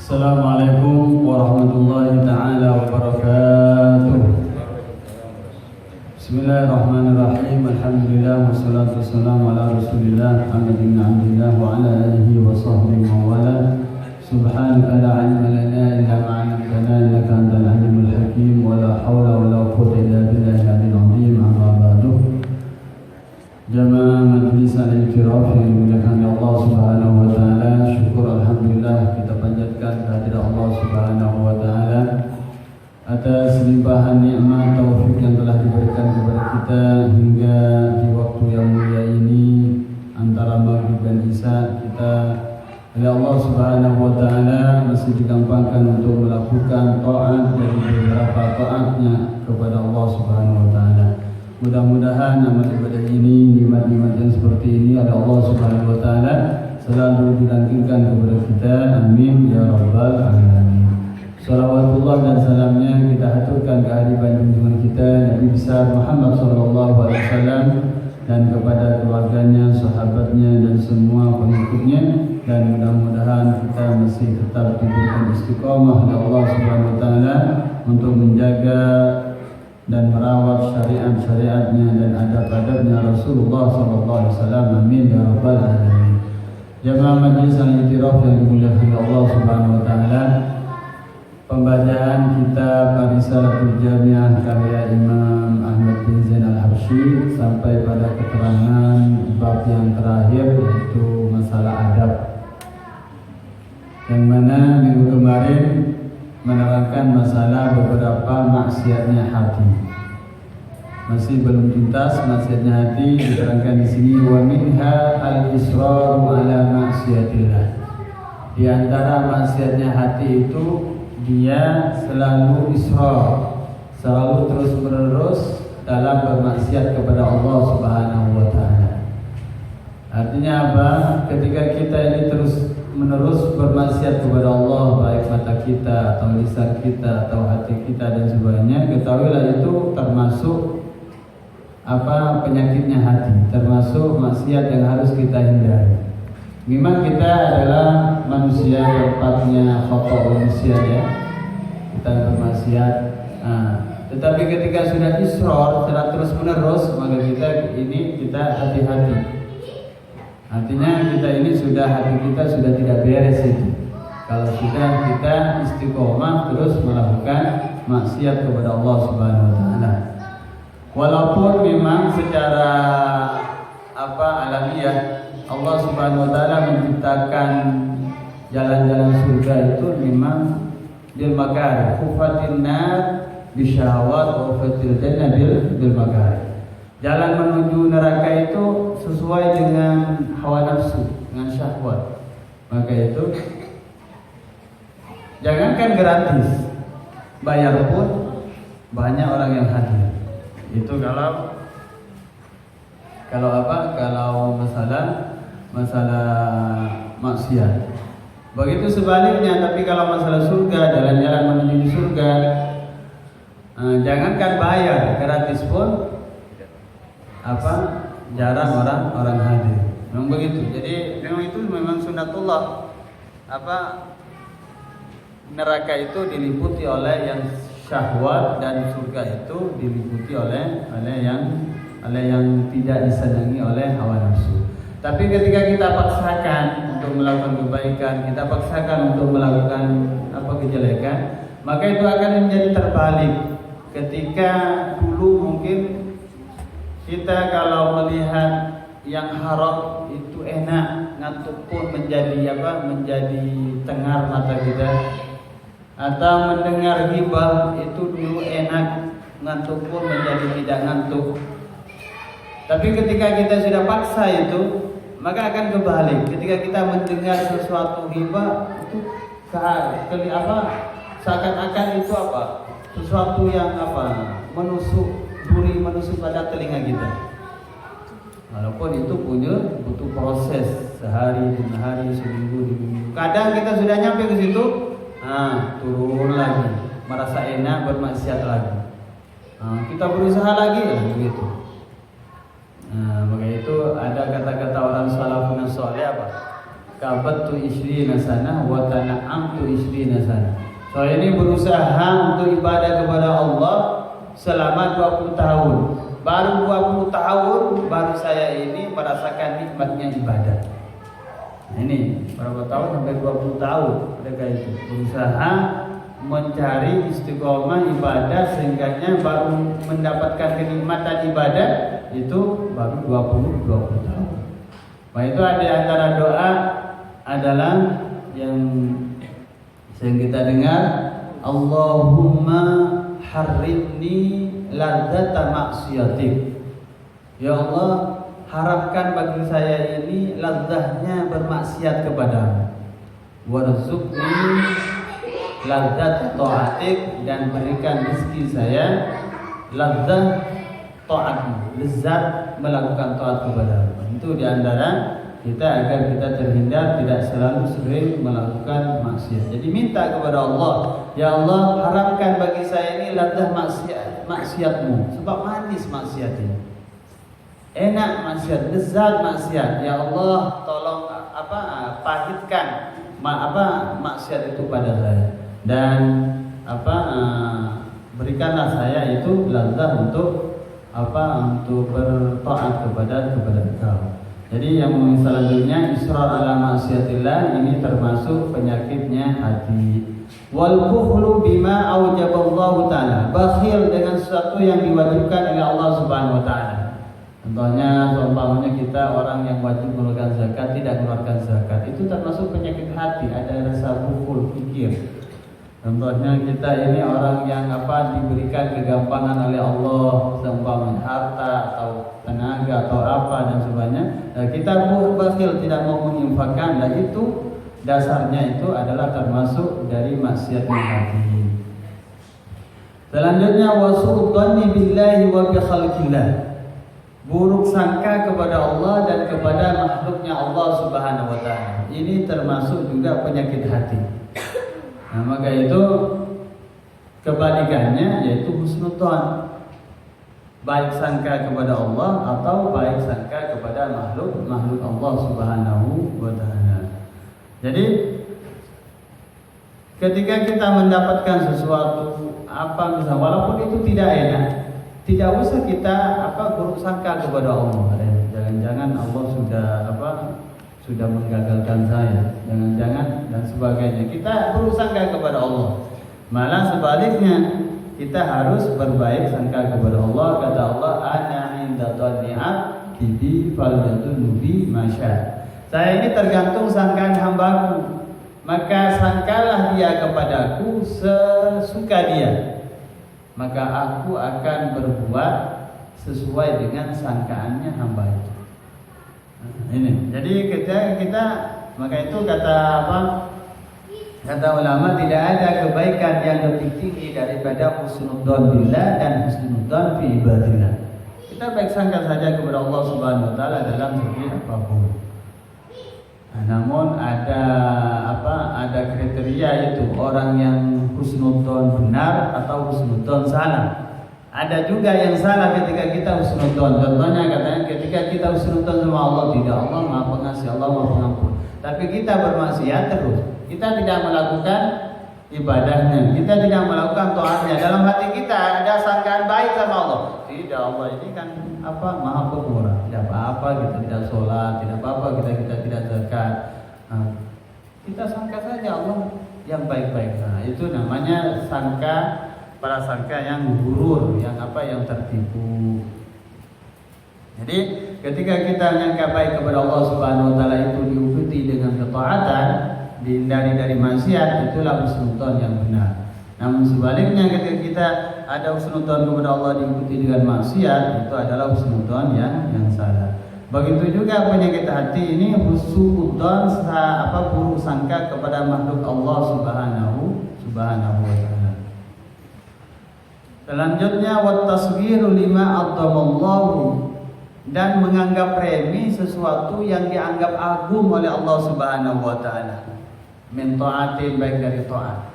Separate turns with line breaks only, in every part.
Assalamualaikum warahmatullahi ta'ala wabarakatuh. Bismillahirrahmanirrahim. Alhamdulillah wassalatu wassalamu ala rasulillah Muhammad bin Abdillah wa ala alihi wa sahbihi wa wala. Subhanaka la ilma lana illa ma 'allamtana innaka antal alimul hakim wa la hawla wa la quwwata illa billahil aliyyil azim. Amma ba'du. Jamaah majlis al-i'tiraf yang dimuliakan Allah Subhanahu wa taala, syukur alhamdulillah kita panjatkan kehadirat Allah Subhanahu wa taala atas limpahan nikmat taufik yang telah diberikan kepada kita hingga di waktu yang mulia ini antara maghrib dan isya kita oleh Allah Subhanahu wa taala masih digampangkan untuk melakukan taat dari beberapa taatnya kepada Allah Subhanahu wa taala. Mudah-mudahan amal ibadah ini, nikmat-nikmat yang seperti ini oleh Allah Subhanahu wa taala selalu dilanggengkan kepada kita. Amin ya rabbal alamin. Salawatullah dan salamnya kita haturkan kehadiran junjungan kita Nabi besar Muhammad sallallahu alaihi wasallam dan kepada keluarganya, sahabatnya dan semua pengikutnya, dan mudah-mudahan kita masih tetap diberikan istiqamah oleh Allah Subhanahu wa taala untuk menjaga dan merawat syariat-syariatnya dan adab-adabnya Rasulullah sallallahu alaihi wasallam. Amin ya rabbal alamin. Jamaah majlis al-i'tiraf yang dimuliakan Allah Subhanahu wa taala, pembacaan kitab Risalatul Jami'ah karya Imam Ahmad bin Zain al-Habsyi sampai pada keterangan bab yang terakhir, yaitu masalah adab, yang mana minggu kemarin menerangkan masalah beberapa maksiatnya hati. Masih belum tuntas maksiatnya hati, diterangkan di sini wa minha al-israru ala maksiatillah. Di antara maksiatnya hati itu dia selalu israr, selalu terus-menerus dalam bermaksiat kepada Allah Subhanahu wa taala. Artinya apa? Ketika kita ini terus menerus bermaksiat kepada Allah, baik mata kita atau lisan kita atau hati kita dan sebagainya, ketahuilah itu termasuk penyakitnya hati, termasuk maksiat yang harus kita hindari. Memang kita adalah manusia, tempatnya khata' manusia ya, kita bermaksiat. Tetapi ketika sudah israr, secara terus menerus, maka kita hati-hati. Artinya hati kita sudah tidak beres itu. Kalau sudah kita istiqomah terus melakukan maksiat kepada Allah Subhanahu wa taala. Walaupun memang secara alamiah Allah Subhanahu wa taala menciptakan jalan-jalan surga itu memang bil makar, kufatin nar bisyahawat wa fatil jannah bil makar. Jalan menuju neraka itu sesuai dengan hawa nafsu, dengan syahwat. Maka itu jangankan gratis, bayar pun banyak orang yang hadir. Itu kalau masalah maksiat. Begitu sebaliknya, tapi kalau masalah surga, jalan-jalan menuju surga, jangankan bayar, gratis pun jarang orang hadir. Memang begitu. Jadi memang sunnatullah. Neraka itu diliputi oleh yang syahwat dan surga itu diliputi oleh yang tidak disenangi oleh hawa nafsu. Tapi ketika kita paksakan untuk melakukan kebaikan, kita paksakan untuk melakukan kejelekan, maka itu akan menjadi terbalik. Ketika dulu mungkin kita kalau melihat yang haram itu enak, ngantuk pun menjadi tengar mata kita. Atau mendengar ghibah itu dulu enak, ngantuk pun menjadi tidak ngantuk. Tapi ketika kita sudah paksa itu, maka akan kebalik. Ketika kita mendengar sesuatu ghibah itu seakan-akan itu sesuatu yang menusuk pada telinga kita. Walaupun itu butuh proses sehari, 2 hari, seminggu, 2 minggu. Kadang kita sudah nyampe ke situ, turun lagi, merasa enak, bermaksiat lagi. Kita berusaha lagi, begitu. Maka itu ada kata-kata orang salafun saleh kabattu ishrina sanah wa tana'amtu ishrina sanah. Saya ini berusaha untuk ibadah kepada Allah selama 20 tahun. Baru 20 tahun baru saya ini merasakan nikmatnya ibadah. Nah, ini berapa tahun sampai 20 tahun mereka itu berusaha mencari istiqomah ibadah sehingganya baru mendapatkan kenikmatan ibadah itu baru 20 tahun. Nah, itu ada antara doa adalah yang sering kita dengar, Allahumma harrimni ladzata maksiatik. Ya Allah, haramkan bagi saya ini ladzahnya bermaksiat kepadamu. Warzuqni ladzat ta'atik, dan berikan rezeki saya ladzat ta'atmu, lezat melakukan taat kepadamu. Itu diantara kita agar kita terhindar tidak selalu sering melakukan maksiat. Jadi minta kepada Allah, ya Allah haramkan bagi saya ini ladzat maksiatmu, sebab manis maksiat ini, enak maksiat, lezat maksiat. Ya Allah tolong pahitkan maksiat itu pada saya, dan berikanlah saya itu lezat untuk bertaat kepada Engkau. Jadi yang selanjutnya israr ala maksiatillah, ini termasuk penyakitnya hati. Wal bukhlu bima aujaballahu ta'ala, bakhil dengan sesuatu yang diwajibkan oleh Allah Subhanahu wa taala. Contohnya seumpamanya kita orang yang wajib mengeluarkan zakat tidak mengeluarkan zakat, itu termasuk penyakit hati, ada rasa bukhul fikir. Contohnya kita ini orang yang diberikan kegampangan oleh Allah, seumpamanya harta atau tenaga atau apa dan sebagainya, nah, kita bakhil tidak mau menginfakkan, dan itu dasarnya itu adalah termasuk dari maksiatnya hati. Selanjutnya wasu'udzanni billahi wa bi khalqillah, buruk sangka kepada Allah dan kepada makhluknya Allah Subhanahu wa taala. Ini termasuk juga penyakit hati. Nah, maka itu kebalikannya yaitu husnudzon, baik sangka kepada Allah atau baik sangka kepada makhluk Allah Subhanahu wa taala. Jadi ketika kita mendapatkan sesuatu misalnya walaupun itu tidak enak, tidak usah kita buruk sangka kepada Allah. Jangan-jangan Allah sudah menggagalkan saya, jangan-jangan dan sebagainya. Kita bersangka kepada Allah. Malah sebaliknya, kita harus berbaik sangka kepada Allah. Kata Allah, ana inda dhanni 'abdi falyadhunnu bi ma syaa. Saya ini tergantung sangkaan hambaku, maka sangkalah dia kepadaku sesuka dia, maka aku akan berbuat sesuai dengan sangkaannya hamba itu. Ini. Jadi kita maka itu kata ulama, tidak ada kebaikan yang lebih tinggi daripada husnudzon billah dan husnudzon fi ibadillah. Kita baik sangka saja kepada Allah Subhanahu wa taala dalam segi apapun. Nah, namun ada kriteria itu, orang yang husnudzon benar atau husnudzon salah. Ada juga yang salah ketika kita husnudzon. Contohnya katanya ketika kita husnudzon sama Allah, tidak, Allah Maha Pengasih, Allah Maha Pengampun. Tapi kita bermaksiat terus. Kita tidak melakukan ibadahnya, kita tidak melakukan taatnya. Dalam hati kita ada sangkaan baik sama Allah. Tidak, Allah ini kan Maha Pemurah. Tidak apa-apa kita tidak sholat, tidak apa-apa kita tidak zakat. Nah, kita sangka saja Allah yang baik-baik. Nah, itu namanya prasangka yang gurur, yang tertipu. Jadi ketika kita menyangka baik kepada Allah Subhanahu wa taala itu diikuti dengan ketaatan, dihindari dari maksiat, itulah husnudzon yang benar. Namun sebaliknya ketika kita ada husnudzon kepada Allah diikuti dengan maksiat, itu adalah husnudzon yang salah. Begitu juga penyakit hati ini husnudzon buruk sangka kepada makhluk Allah Subhanahu wa taala. Selanjutnya wattasghiru lima adamallahu, dan menganggap remeh sesuatu yang dianggap agung oleh Allah Subhanahu wa taala. Min ta'atin, baik dari taat.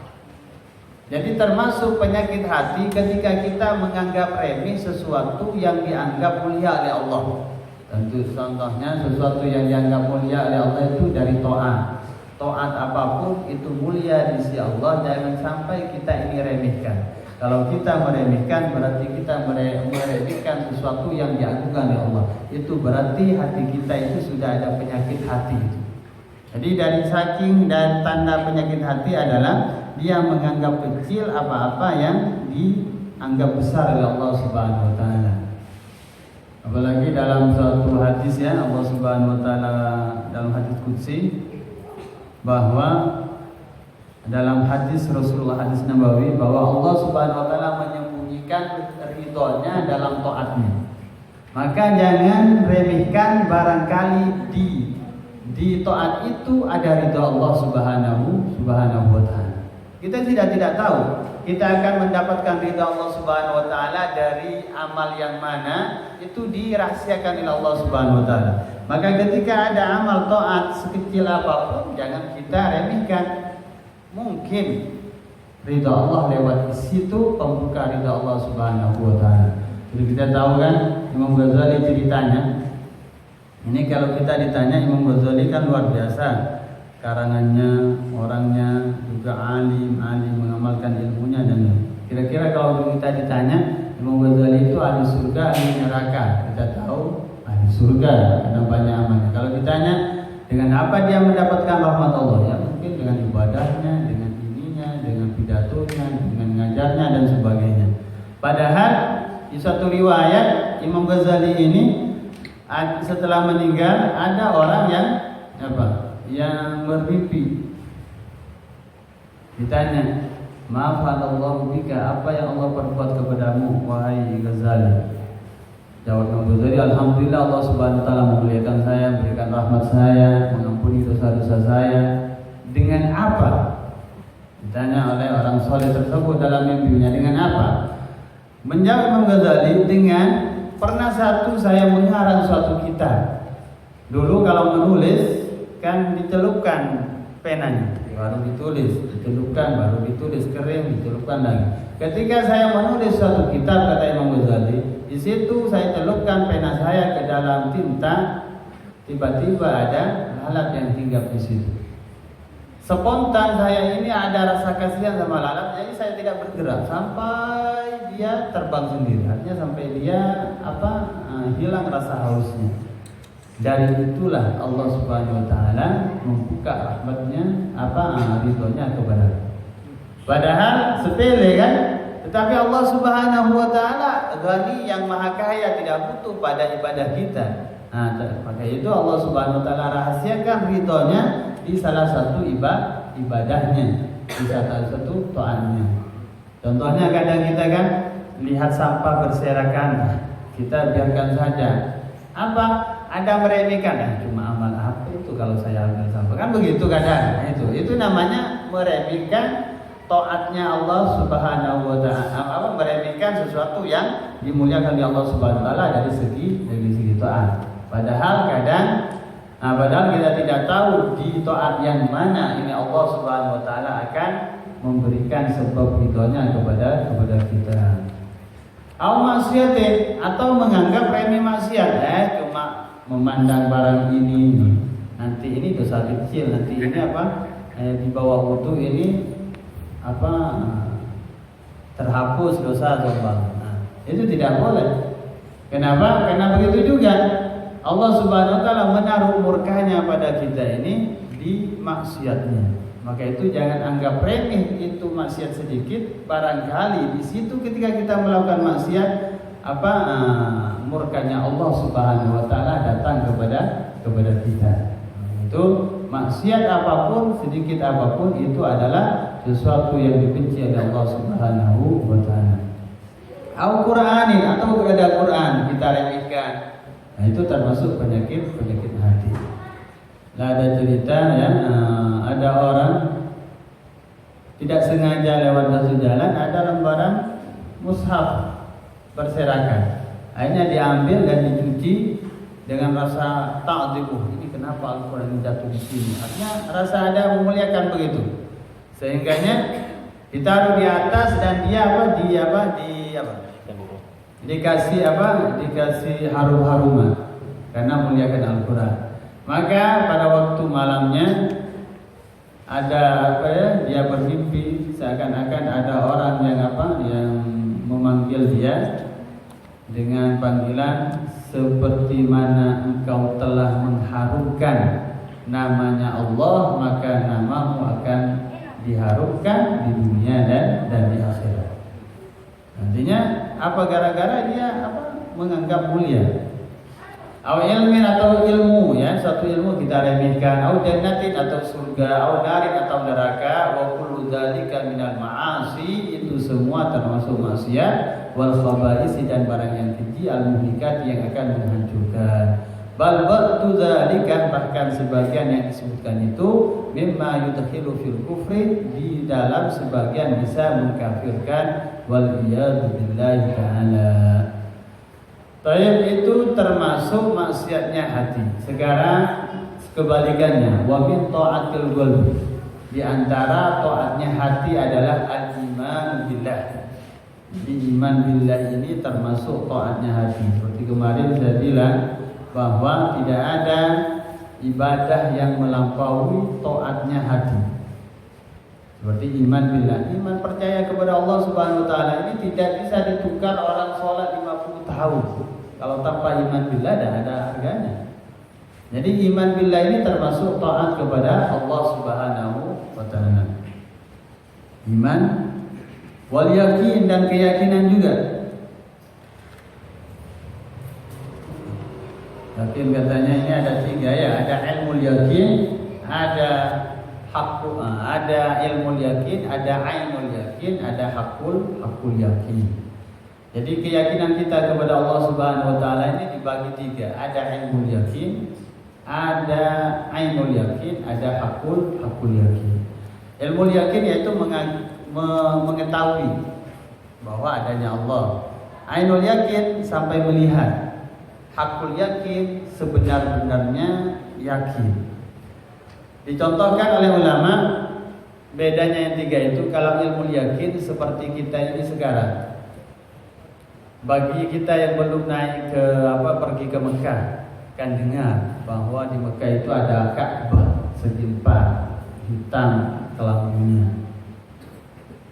Jadi termasuk penyakit hati ketika kita menganggap remeh sesuatu yang dianggap mulia oleh Allah. Tentu contohnya sesuatu yang dianggap mulia oleh Allah itu dari taat. Taat apapun itu mulia di sisi Allah, jangan sampai kita ini remehkan. Kalau kita meremehkan berarti kita meremehkan sesuatu yang diagungkan oleh Allah. Itu berarti hati kita itu sudah ada penyakit hati itu. Jadi dari saking dan tanda penyakit hati adalah dia menganggap kecil apa-apa yang dianggap besar oleh Allah Subhanahu wa taala. Apalagi dalam suatu hadis ya, Allah Subhanahu wa taala dalam hadis qudsi bahwa dalam hadis Rasulullah, hadis Nabawi, bahwa Allah Subhanahu wa taala menyembunyikan ridhonya dalam taatnya. Maka jangan remehkan barangkali di taat itu ada ridho Allah Subhanahu wa taala. Kita tidak tahu kita akan mendapatkan ridho Allah Subhanahu wa taala dari amal yang mana itu dirahasiakan oleh Allah Subhanahu wa taala. Maka ketika ada amal taat sekecil apapun jangan kita remehkan. Mungkin ridha Allah lewat situ pembuka ridha Allah Subhanahu wa taala. Jadi kita tahu kan Imam Ghazali ceritanya. Ini kalau kita ditanya Imam Ghazali kan luar biasa. Karangannya, orangnya juga alim mengamalkan ilmunya dan kira-kira kalau kita ditanya Imam Ghazali itu ahli surga, ahli neraka. Kita tahu ahli surga karena banyak amalnya. Kalau ditanya dengan apa dia mendapatkan rahmat Allah, ya mungkin dengan ibadahnya, dengan ininya, dengan pidatonya, dengan ngajarnya dan sebagainya. Padahal di suatu riwayat Imam Ghazali ini setelah meninggal ada orang yang yang bermimpi. Ditanya, "Maaf Allah bika, apa yang Allah perbuat kepadamu wahai Ghazali?" Jawab Imam Ghazali, "Alhamdulillah Allah Subhanahu wa taala memuliakan saya, memberikan rahmat saya, mengampuni dosa-dosa saya." Dengan apa? Ditanya oleh orang soleh tersebut dalam mimpinya, dengan apa? Menjawab Imam Ghazali, dengan pernah saya mengarang suatu kitab. Dulu kalau menulis kan dicelupkan penanya, baru dicelupkan, baru ditulis, kering, dicelupkan lagi. Ketika saya menulis suatu kitab, kata Imam Ghazali, di situ saya celupkan pena saya ke dalam tinta, tiba-tiba ada lalat yang hinggap di situ. Spontan saya ini ada rasa kasihan sama lalat, jadi saya tidak bergerak sampai dia terbang sendiri. Artinya sampai dia hilang rasa hausnya. Dari itulah Allah Subhanahu wa taala membuka rahmatnya ridhonya kepada. Padahal sepele kan? Tetapi Allah Subhanahu wa taala Ghani yang maha kaya, tidak butuh pada ibadah kita. Maka itu Allah Subhanahu wa taala rahasiakan ridhonya di salah satu ibadahnya, di salah satu taatnya. Contohnya kadang kita kan lihat sampah berserakan, kita biarkan saja. Ada meremehkan, cuma amal apa itu kalau saya ambil sampah, kan begitu kadang. Itu namanya meremehkan taatnya Allah Subhanahu wa taala, meremehkan sesuatu yang dimuliakan oleh Allah Subhanahu wa taala dari segi taat. Padahal kita tidak tahu di taat yang mana ini Allah Subhanahu wa taala akan memberikan sebab ridhonya kepada kita. Atau menganggap remeh maksiat, cuma memandang barang ini, nanti ini dosa kecil, nanti ini di bawah wudu ini terhapus dosa zombang. Itu tidak boleh. Kenapa? Karena begitu juga Allah Subhanahu wa taala menaruh murkanya pada kita ini di maksiatnya. Maka itu jangan anggap remeh itu maksiat sedikit, barangkali di situ ketika kita melakukan maksiat murkanya Allah Subhanahu wa taala datang kepada kita. Itu maksiat apapun, sedikit apapun, itu adalah sesuatu yang dibenci oleh Allah Subhanahu wa taala. Al-Qur'anin, atau ada Quran kita remehkan. Itu termasuk penyakit hati. Ada cerita ya, ada orang tidak sengaja lewat satu jalan, ada lembaran mushaf berserakan. Akhirnya diambil dan dicuci dengan rasa ta'dzim. Ini kenapa Al-Quran ini jatuh di sini? Artinya rasa ada memuliakan begitu. Sehingganya ditaruh di atas dan dia dikasih harum-haruman. karena muliakan Al-Quran. Maka pada waktu malamnya ada dia bermimpi seakan-akan ada orang yang memanggil dia dengan panggilan seperti mana engkau telah mengharumkan namanya Allah, maka namamu akan diharumkan di dunia dan di akhirat. Nantinya apa gara-gara dia menganggap mulia. Au ilmin atau ilmu, ya, satu ilmu kita remehkan, au jannatin atau surga, au narin atau neraka, wa kullu dzalika minal ma'asi, itu semua termasuk maksiat, wal khaba'isi dan barang yang keji, al muhlikat yang akan menghancurkan. Bal ba'du dzalika, bahkan sebagian yang disebutkan itu mimma yudkhilu fil kufri, di dalam sebagian bisa mengkafirkan, wal iyadu billahi ta'ala. Tayyib itu termasuk maksiatnya hati. Sekarang kebalikannya, wa min ta'atil qalbi, di antara taatnya hati adalah al-iman billah. Jadi iman billah ini termasuk taatnya hati. Seperti kemarin saya bilang bahwa tidak ada ibadah yang melampaui taatnya hati. Seperti iman billah, iman percaya kepada Allah Subhanahu wa taala ini tidak bisa ditukar orang sholat 50 tahun. Kalau tanpa iman billah tidak ada harganya. Jadi iman billah ini termasuk taat kepada Allah Subhanahu wa taala. Iman wal yakin, dan keyakinan juga. Yakin katanya ini ada 3 ya, ada ilmu yakin, ada ada ilmu yakin, ada ainul yakin, ada hakul yakin. Jadi keyakinan kita kepada Allah Subhanahu wa taala ini dibagi 3. Ada ilmu yakin, ada ainul yakin, ada hakul yakin. Ilmu yakin yaitu mengetahui bahwa adanya Allah. Ainul yakin sampai melihat. Hakul yakin sebenar-benarnya yakin. Dicontohkan oleh ulama, bedanya yang 3 itu. Kalau ilmu yakin seperti kita ini sekarang. Bagi kita yang belum naik pergi ke Mekah, kan dengar bahwa di Mekah itu ada Ka'bah segi 4, hitam kelambunya.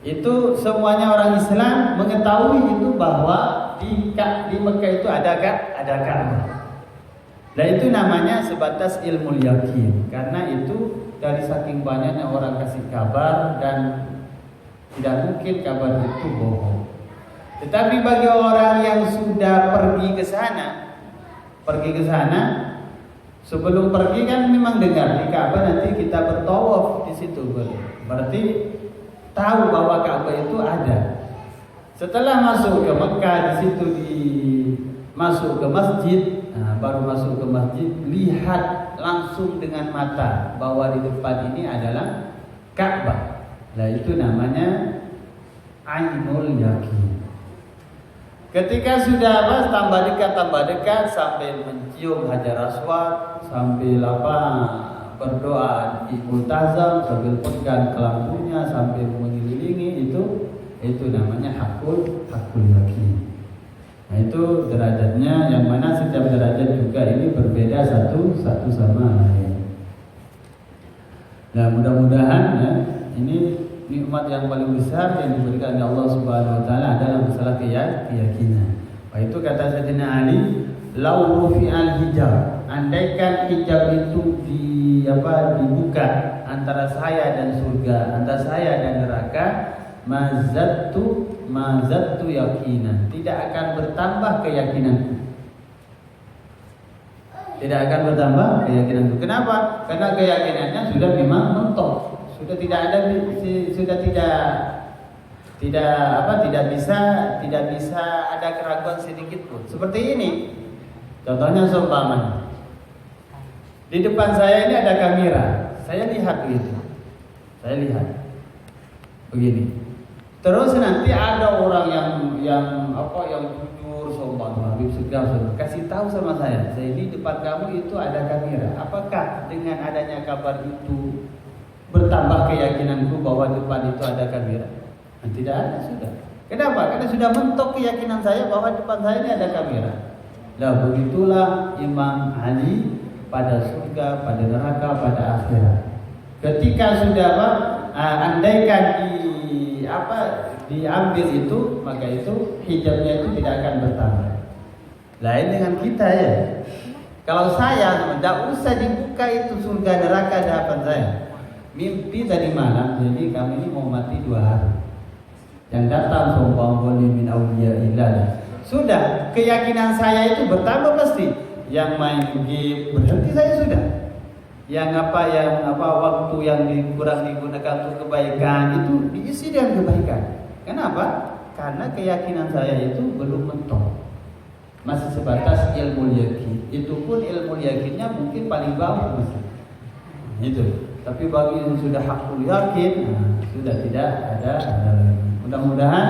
Itu semuanya orang Islam mengetahui itu bahwa di Mekah itu ada Ka'bah. Dan itu namanya sebatas ilmu yakin, karena itu dari saking banyaknya orang kasih kabar dan tidak mungkin kabar itu bohong. Tetapi bagi orang yang sudah pergi ke sana, sebelum pergi kan memang dengar di Ka'bah, nanti kita bertawaf di situ, berarti tahu bahwa Ka'bah itu ada. Setelah masuk ke Mekah, di situ masuk ke masjid. Nah, baru masuk ke masjid, lihat langsung dengan mata bahwa di depan ini adalah Ka'bah. Nah, itu namanya ainul yakin. Ketika sudah tambah dekat sambil mencium Hajar Aswad, sambil berdoa di multazam, sambil pegang kelambunya, sambil mengelilingi, itu namanya hakul yakin. Nah, itu derajatnya, yang mana setiap derajat juga ini berbeda satu sama lain. Nah, mudah-mudahan ya, ini nikmat yang paling besar yang diberikan oleh Allah Subhanahu wa taala adalah masalah keyakinan. Itu kata Sayyidina Ali, lau rufi'al hijab, andaikan hijab itu dibuka antara saya dan surga, antara saya dan neraka, mazattu yakinan, tidak akan bertambah keyakinanku. Tidak akan bertambah keyakinanku. Kenapa? Karena keyakinannya sudah memang mentok. Sudah tidak bisa ada keraguan sedikit pun. Seperti ini. Contohnya seumpamanya. Di depan saya ini ada kamera. Saya lihat begitu. Begini. Terus nanti ada orang yang jujur, sombong, Habib Segaf, kasih tahu sama saya ini depan kamu itu ada kamera. Apakah dengan adanya kabar itu bertambah keyakinanku bahwa depan itu ada kamera? Tidak ada, sudah. Kenapa? Karena sudah mentok keyakinan saya bahwa depan saya ini ada kamera. Lah begitulah Imam Ali pada surga, pada neraka, pada akhirat. Ketika sudah andaikan diambil itu, maka itu hijabnya itu tidak akan bertambah. Lain dengan kita ya. Kalau saya tidak usah dibuka itu surga neraka di hadapan saya. Mimpi tadi malam, jadi kami ini mau mati 2 hari. Yang datang sombong min auliyaillah. Sudah, keyakinan saya itu bertambah pasti. Yang main game berhenti saya sudah. Yang waktu yang kurang digunakan untuk kebaikan itu diisi dengan kebaikan. Kenapa? Karena keyakinan saya itu belum mentok. Masih sebatas ilmu yakin. Itu pun ilmu yakinnya mungkin paling bawah masih. Itu. Tapi bagi yang sudah hakul yakin, sudah tidak ada lagi. Mudah-mudahan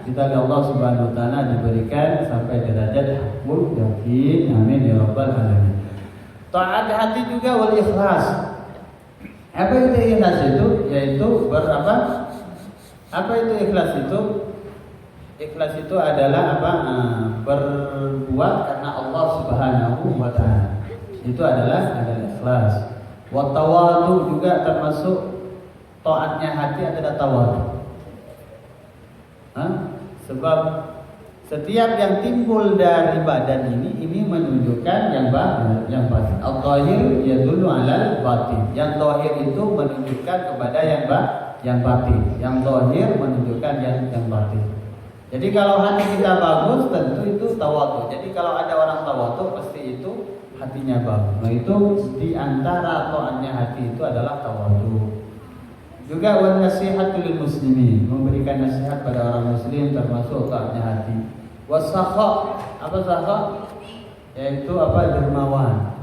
kita oleh Allah Subhanahu wa taala diberikan sampai derajat hakul yakin. Amin ya rabbal alamin. Taat hati juga wal ikhlas. Apa itu ikhlas itu? Yaitu Apa itu ikhlas itu? Ikhlas itu adalah berbuat karena Allah Subhanahu wa taala. Itu adalah ikhlas. Wa tawadu juga termasuk taatnya hati adalah tawadu. Sebab setiap yang timbul dari badan ini menunjukkan yang batin. Al-zahir yadullu 'alal batin. Yang zahir itu menunjukkan kepada yang batin. Yang zahir menunjukkan yang batin. Jadi kalau hati kita bagus, tentu itu tawadhu. Jadi kalau ada orang tawadhu, pasti itu hatinya bagus. Nah itu di antara taatnya hati itu adalah tawadhu. Juga wan nasihatu lil muslimin, memberikan nasihat pada orang muslim termasuk taatnya hati. Wasakha, apa sakha? Yaitu dermawan.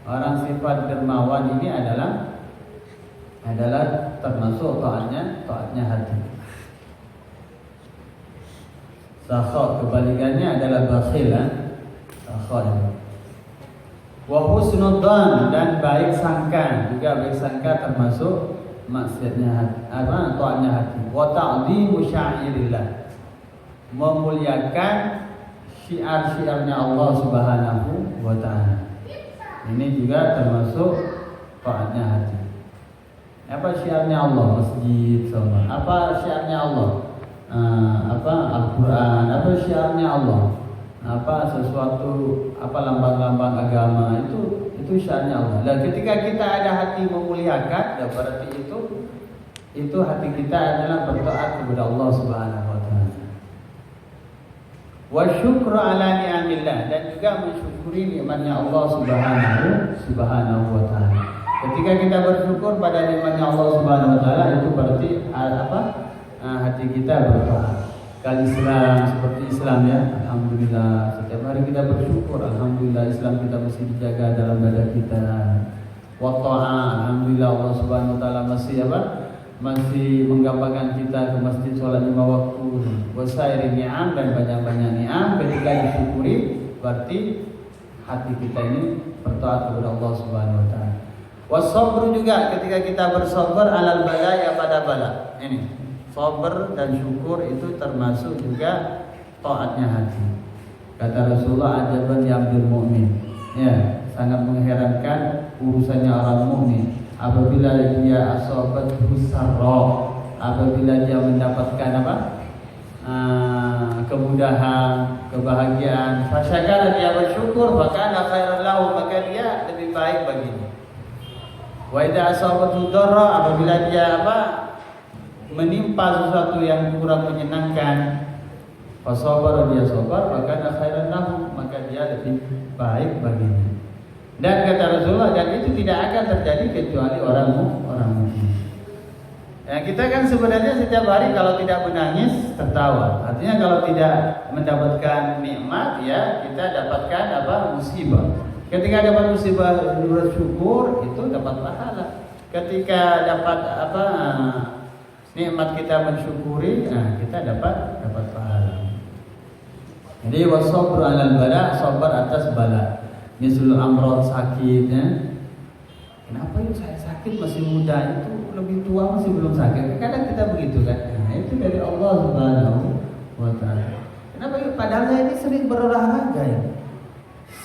Orang sifat dermawan ini adalah termasuk taatnya hati. Sakha kebalikannya adalah bakhil. Sakha ini. Wa husnudzan dan baik sangka, juga baik sangka termasuk maksudnya taatnya hati. Wa ta'dhimu syairillah, memuliakan syiar-syiarnya Allah Subhanahu wa taala. Ini juga termasuk taatnya hati. Apa syiarnya Allah? Masjid, salat. Apa syiarnya Allah? Al-Quran. Apa syiarnya Allah? Lambang-lambang agama itu syiarnya Allah. Dan ketika kita ada hati memuliakan, ya berarti itu hati kita adalah bertaat kepada Allah Subhanahu wa taala. Wa syukru ala ni'amillah, dan juga mensyukuri nikmatnya Allah Subhanahu wa taala. Ketika kita bersyukur pada nikmatnya Allah Subhanahu wa taala, itu berarti hati kita bertaat. Kal Islam, seperti Islam ya, alhamdulillah setiap hari kita bersyukur, alhamdulillah Islam kita masih dijaga dalam dada kita. Wa ta'ah, alhamdulillah Allah Subhanahu wa taala masih menggampangkan kita ke masjid sholat 5 waktu. Wa sairi ni'am, dan banyak-banyak ni'am ketika disyukuri, berarti hati kita ini bertaat kepada Allah Subhanahu wa taala. Wasabru juga ketika kita bersabar alal bala ya pada bala. Ini sabar dan syukur itu termasuk juga taatnya hati. Kata Rasulullah, ajaban yambil mu'min. Ya, sangat mengherankan urusannya orang mukmin apabila dia asabat husarra, apabila dia mendapatkan kemudahan, kebahagiaan, fasyakara, dia bersyukur, maka khairan lahu, maka dia lebih baik baginya. Wa idza asabatu darra, apabila dia menimpa sesuatu yang kurang menyenangkan, fasabar, dia sabar, maka khairan lahu, maka dia lebih baik baginya. Dan kata Rasulullah, dan itu tidak akan terjadi kecuali orang mukmin. Ya, kita kan sebenarnya setiap hari kalau tidak menangis tertawa. Artinya kalau tidak mendapatkan nikmat, ya kita dapatkan musibah. Ketika dapat musibah bersyukur, itu dapat pahala. Ketika dapat nikmat kita mensyukuri, kita dapat pahala. Jadi wasabru 'alal bala, sabar atas bala. Misalul amrod, sakit ya. Kenapa itu saya sakit masih muda, itu lebih tua masih belum sakit? Kadang kita begitu kan. Itu dari Allah Subhanahu wa taala. Kenapa itu? Padahal saya ini sering berolahraga ya.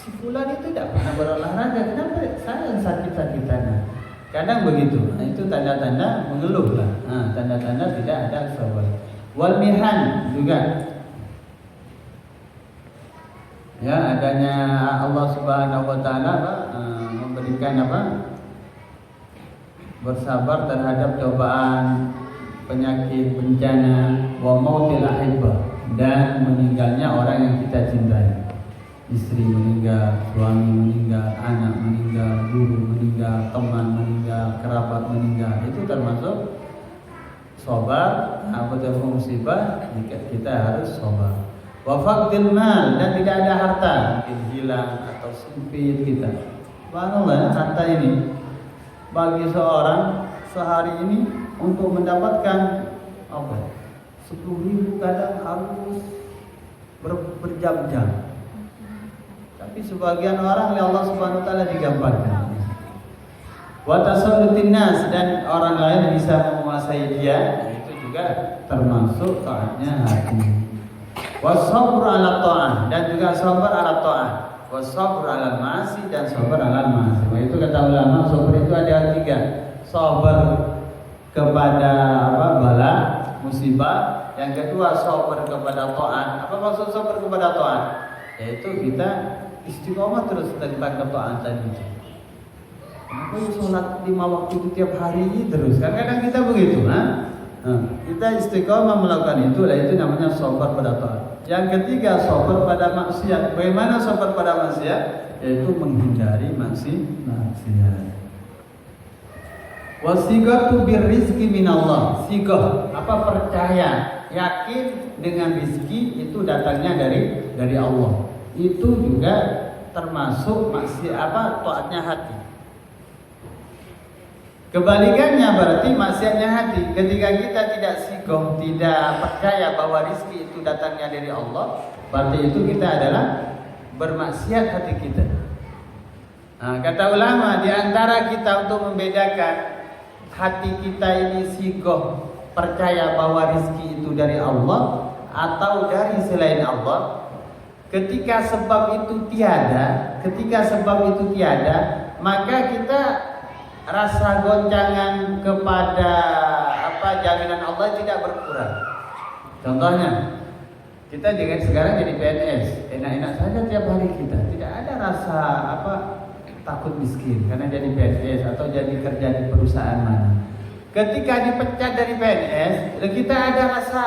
si fulan itu tidak pernah berolahraga, kenapa saya yang sakit-sakitan? Kadang begitu. Nah, itu tanda-tanda mengeluh lah. Nah, tanda-tanda tidak ada sabar. Wal mihan juga. Ya, adanya Allah Subhanahu wa taala memberikan bersabar terhadap cobaan, penyakit, bencana, wa mautil ahibbah, dan meninggalnya orang yang kita cintai. Istri meninggal, suami meninggal, anak meninggal, guru meninggal, teman meninggal, kerabat meninggal. Itu termasuk sabar. Apabila musibah, kita harus sabar. Wa faqdil mal, dan tidak ada harta, mungkin hilang atau sempit kita. Subhanallah, harta ini bagi seorang sehari ini untuk mendapatkan 10.000 kadang harus berjam-jam. Tapi sebagian orang oleh Allah Subhanahu wa taala digambarkan. Wa tasallutin nas, dan orang lain bisa menguasai dia, itu juga termasuk taatnya hati. Wa sabr ala ta'ah, dan juga sabar ala ta'ah. Wa sabr ala ma'asi, dan sabar ala ma'asi. Nah, itu kata ulama, sabar itu ada 3. Sabar kepada bala, musibah. Yang kedua sabar kepada ta'at. Apa maksud sabar kepada ta'at? Yaitu kita istiqomah terus tentang ketaatan itu. Kenapa sholat 5 waktu itu tiap hari terus? Kadang-kadang kita begitu, kita istiqomah melakukan itu, itu namanya sabar pada taat. Yang ketiga sabar pada maksiat. Bagaimana sabar pada maksiat? Yaitu menghindari maksiat. Wasiqatu birrizqi minallah. Siqah, percaya, yakin dengan rizki itu datangnya dari Allah. Itu juga termasuk taatnya hati. Kebalikannya berarti maksiatnya hati. Ketika kita tidak siqah, tidak percaya bahwa rizki itu datangnya dari Allah, berarti itu kita adalah bermaksiat hati kita. Nah, kata ulama, di antara kita untuk membedakan hati kita ini siqah, percaya bahwa rizki itu dari Allah atau dari selain Allah. Ketika sebab itu tiada, maka kita rasa goncangan kepada jaminan Allah tidak berkurang. Contohnya, kita sekarang jadi PNS, enak-enak saja tiap hari kita, tidak ada rasa takut miskin karena jadi PNS atau jadi kerja di perusahaan mana. Ketika dipecat dari PNS, kita ada rasa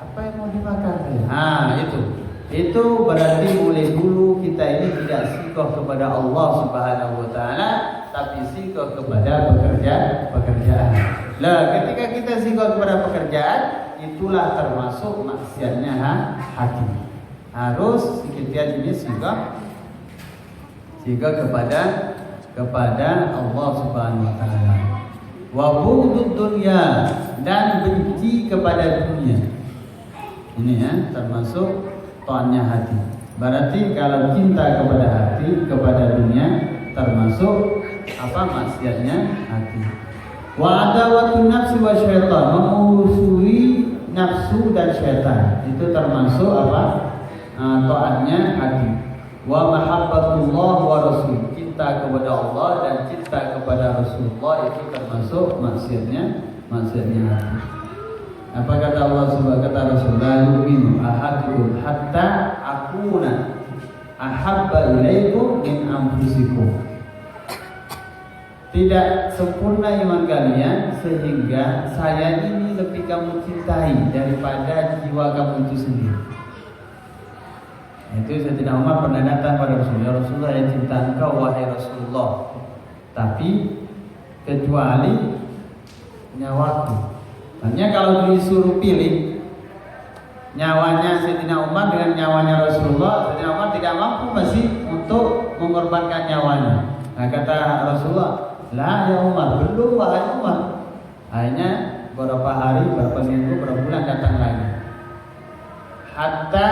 apa yang mau dimakan? Itu berarti mulai dulu kita ini tidak siqah kepada Allah Subhanahu wa taala, tapi siqah kepada pekerjaan. Lah, ketika kita siqah kepada pekerjaan, itulah termasuk maksiatnya hati. Harus kita ini siqah kepada Allah Subhanahu wa taala. Wa bughd dunya, dan benci kepada dunia. Ini termasuk taatnya hati. Berarti kalau cinta kepada hati, kepada dunia, termasuk maksiatnya hati. Wa adawatun nafsi wa syaitan, memusuhi nafsu dan syaitan. Itu termasuk taatnya hati. Wa mahabbatullah wa rasul, cinta kepada Allah dan cinta kepada Rasulullah, itu termasuk maksiatnya hati. Apa kata Allah Subhanahu wa taala? Rasulullah yu'minu ahadukum hatta akuna ahabba ilaikum min anfusikum. Tidak sempurna iman kalian sehingga saya ini lebih kamu cintai daripada jiwa kamu itu sendiri. Itu Sayyidina Umar pernah datang pada Rasulullah. Rasulullah, yang cinta engkau wahai Rasulullah, tapi kecuali nyawaku. Artinya kalau disuruh pilih nyawanya Sayyidina Umar dengan nyawanya Rasulullah, Sayyidina Umar tidak mampu masih untuk mengorbankan nyawanya. Nah, kata Rasulullah, lah ya Umar, belum wahai Umar. Akhirnya beberapa hari, beberapa minggu, beberapa bulan datang lagi. Hatta,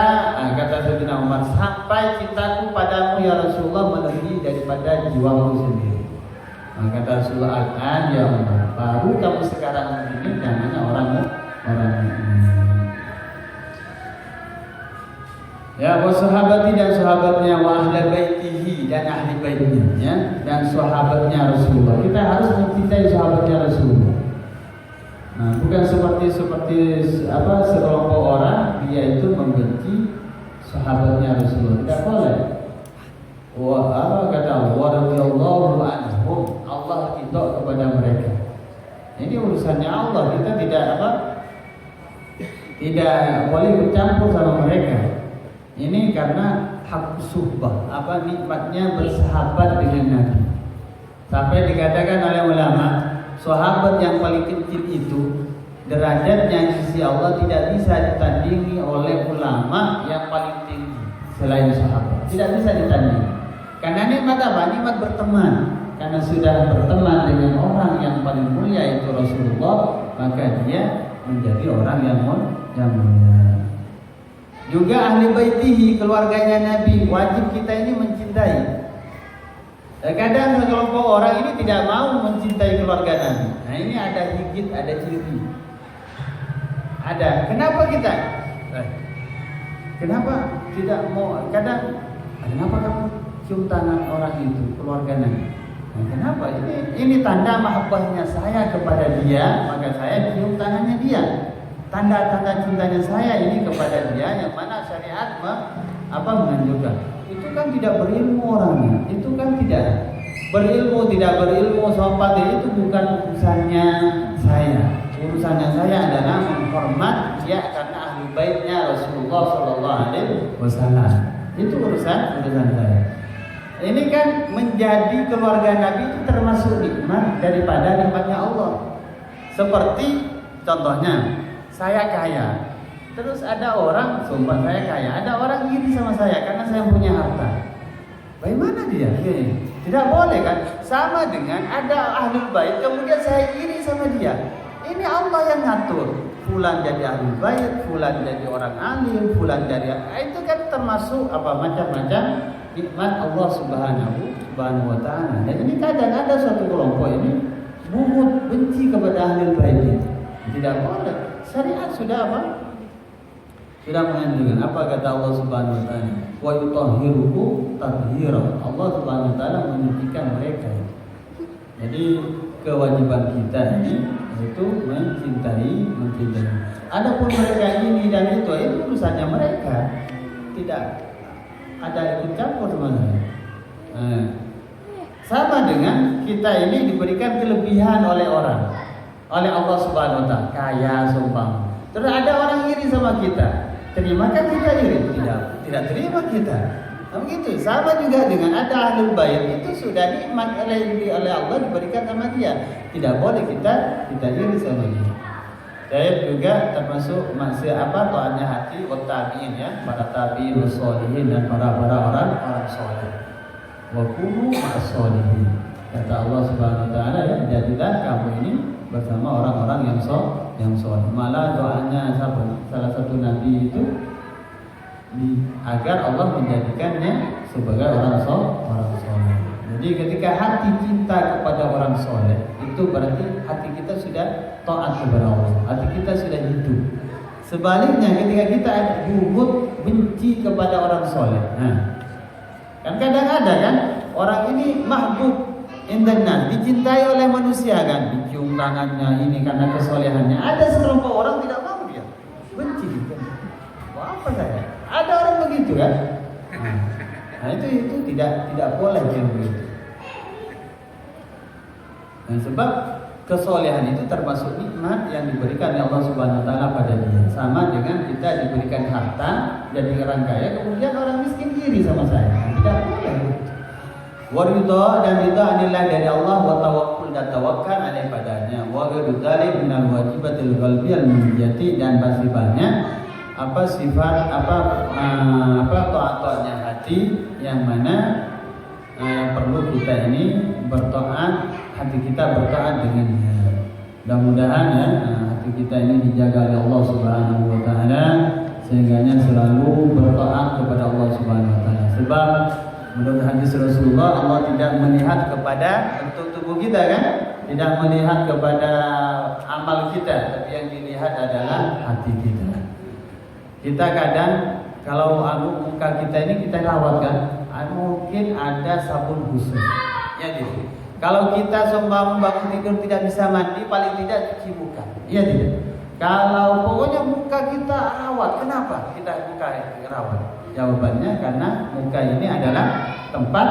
kata Sayyidina Umar, sampai cintaku padamu ya Rasulullah melebihi daripada jiwaku sendiri. Nah, kata Rasulullah, al-an ya Umar, baru kamu sekarang ini namanya orang ini. Ya, Ya, wa sahabati dan sahabatnya, wa ahli baitihi dan ahli baitnya, ya, dan sahabatnya Rasulullah. Kita harus mencintai sahabatnya Rasulullah. Nah, bukan seperti sekelompok orang dia itu membenci sahabatnya Rasulullah. Tidak boleh. Kata Allah radhiyallahu anhum, Allah ridha kepada mereka. Ini urusannya Allah, kita tidak boleh bercampur sama mereka. Ini karena hak suhbah, nikmatnya bersahabat dengan Nabi. Sampai dikatakan oleh ulama, sahabat yang paling kecil itu derajatnya di sisi Allah tidak bisa ditandingi oleh ulama yang paling tinggi selain sahabat. Tidak bisa ditandingi. Karena nikmat apa? Nikmat berteman. Karena sudah berteman dengan orang yang paling mulia itu Rasulullah, maka dia menjadi orang yang mulia. Juga ahli baitihi, keluarganya Nabi, wajib kita ini mencintai. Kadang sekelompok orang ini tidak mau mencintai keluarga Nabi. Nah, ini ada gigit, ada ciri. Ada. Kenapa kita? Kenapa tidak mau? Kenapa kamu cium tangan orang itu, keluarga Nabi? Nah, kenapa? Ini tanda mahabbahnya saya kepada dia, maka saya cium tangannya dia. Tanda-tanda cintanya saya ini kepada dia, yang mana syariat menganjurkan. Itu kan tidak berilmu orangnya, itu kan tidak berilmu, sopan, itu bukan urusannya saya. Urusannya saya adalah menghormat dia karena ahli baitnya Rasulullah Shallallahu Alaihi Wasallam. Itu urusan saya. Ini kan menjadi keluarga Nabi itu termasuk nikmat daripada nikmatnya Allah. Seperti contohnya, saya kaya, terus ada orang, sumpah saya kaya, ada orang iri sama saya karena saya punya harta. Bagaimana dia? Tidak boleh kan? Sama dengan ada ahlul bait, kemudian saya iri sama dia. Ini Allah yang ngatur. Fulan jadi ahlul bait, fulan jadi orang alim, fulan jadi, itu kan termasuk macam-macam nikmat Allah Subhanahu wa Ta'ala. Dan ini kadang ada suatu kelompok ini buhut, benci kepada ahlul bait. Tidak boleh. Syariat sudah sudah menganjurkan. Apa kata Allah Subhanahu wa Ta'ala? Wa yutahhirukum tathira. Allah Subhanahu wa Ta'ala menyucikan mereka. Jadi kewajiban kita ini itu mencintai. Adapun mereka ini dan itu urusannya mereka. Tidak ada ikut campur sebenarnya. Sama dengan kita ini diberikan kelebihan oleh orang, oleh Allah Subhanahu wa Ta'ala, kaya sumpah. Terus ada orang iri sama kita, terimakan kita iri? Tidak terima kita. Nah, begitu. Sama juga dengan ada ahlul bait, itu sudah nikmat oleh Allah diberikan sama dia. Tidak boleh kita iri sama dia. Saya juga termasuk taatnya hati tabiin, ya, para tabiin sholihin dan para orang saleh. Wa kunu ma'as sholihin. Kata Allah Subhanahu wa Ta'ala, ya, jadilah kamu ini bersama orang-orang yang soleh. Malah doanya salah satu nabi itu agar Allah menjadikannya sebagai orang soleh. Jadi ketika hati cinta kepada orang soleh, itu berarti hati kita sudah taat kepada Allah, hati kita sudah hidup. Sebaliknya ketika kita buhut, benci kepada orang soleh, kan kadang ada kan orang ini mahbub indannas, dicintai oleh manusia kan, dicium tangannya ini karena kesolehannya. Ada sekelompok orang tidak mau, dia benci gitu. Apa saya? Ada orang begitu kan? Nah, itu tidak boleh begitu. Nah, sebab kesolehan itu termasuk nikmat yang diberikan oleh Allah Subhanahu wa Ta'ala pada dia. Sama dengan kita diberikan harta jadi orang kaya, kemudian orang miskin iri sama saya. Tidak boleh. Waridha dan ridha anillah dari Allah, wa tawakkul dan tawakal alaih padanya. Wa ghairu dzalik minal wajibatil qalbiyal munjati, dan pasti banyak sifat taat-taatnya hati yang mana yang perlu kita ini bertaat, hati kita bertaat dengannya. Mudah-mudahan ya hati kita ini dijaga oleh Allah Subhanahu wa Ta'ala sehingganya selalu bertaat kepada Allah Subhanahu wa Ta'ala. Sebab menurut hadis Rasulullah, Allah tidak melihat kepada bentuk tubuh kita kan, tidak melihat kepada amal kita, tapi yang dilihat adalah hati kita. Kita kadang Kalau muka kita ini kita rawat kan, mungkin ada sabun khusus. Ya gitu. Kalau kita bangun tidur tidak bisa mandi, paling tidak cuci muka. Iya tidak. Kalau pokoknya muka kita rawat, kenapa kita muka rawat? Jawabannya karena muka ini adalah tempat